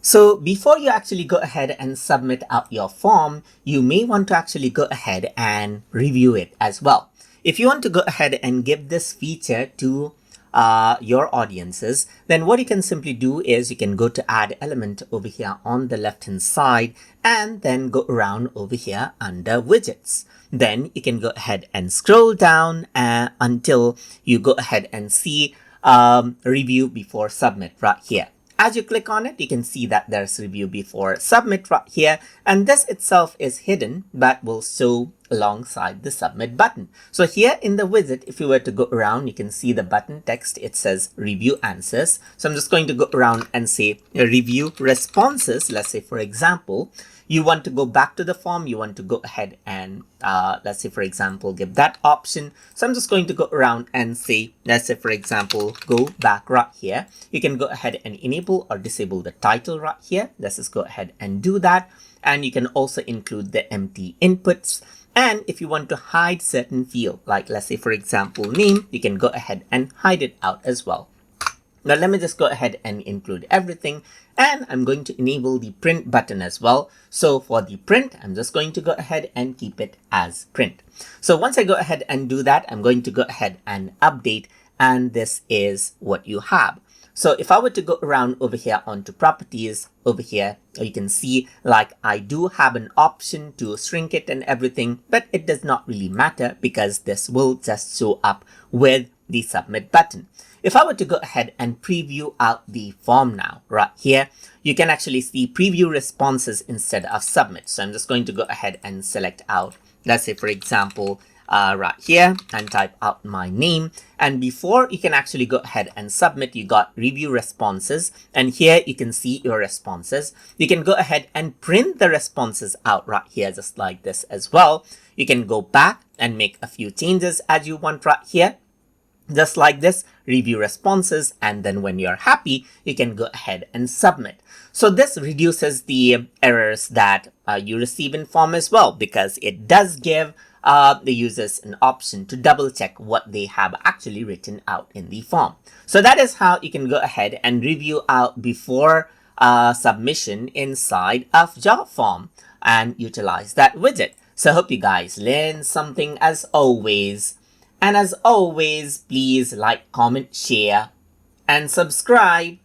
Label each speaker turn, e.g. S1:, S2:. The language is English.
S1: So before you actually go ahead and submit out your form, you may want to actually go ahead and review it as well. If you want to go ahead and give this feature to your audiences, then what you can simply do is you can go to add element over here on the left hand side and then go around over here under widgets. Then you can go ahead and scroll down until you go ahead and see review before submit right here. As you click on it, you can see that there's review before submit right here, and this itself is hidden but will show alongside the submit button. So here in the widget, if you were to go around, you can see the button text, it says review answers. So I'm just going to go around and say review responses. Let's say, for example, you want to go back to the form, you want to go ahead and let's say, for example, give that option. So I'm just going to go around and say, let's say, for example, go back right here. You can go ahead and enable or disable the title right here. Let's just go ahead and do that. And you can also include the empty inputs. And if you want to hide certain field, like let's say, for example, name, you can go ahead and hide it out as well. Now let me just go ahead and include everything, and I'm going to enable the print button as well. So for the print, I'm just going to go ahead and keep it as print. So once I go ahead and do that, I'm going to go ahead and update, and this is what you have. So if I were to go around over here onto properties over here, you can see like I do have an option to shrink it and everything, but it does not really matter because this will just show up with the submit button. If I were to go ahead and preview out the form now, right here, you can actually see preview responses instead of submit. So I'm just going to go ahead and select out, let's say, for example, right here, and type out my name. And before you can actually go ahead and submit, you got review responses. And here you can see your responses. You can go ahead and print the responses out right here, just like this as well. You can go back and make a few changes as you want right here. Just like this, review responses, and then when you're happy, you can go ahead and submit. So this reduces the errors that you receive in form as well, because it does give the users an option to double check what they have actually written out in the form. So that is how you can go ahead and review out before submission inside of Jotform and utilize that widget. So I hope you guys learned something as always. And as always, please like, comment, share, and subscribe.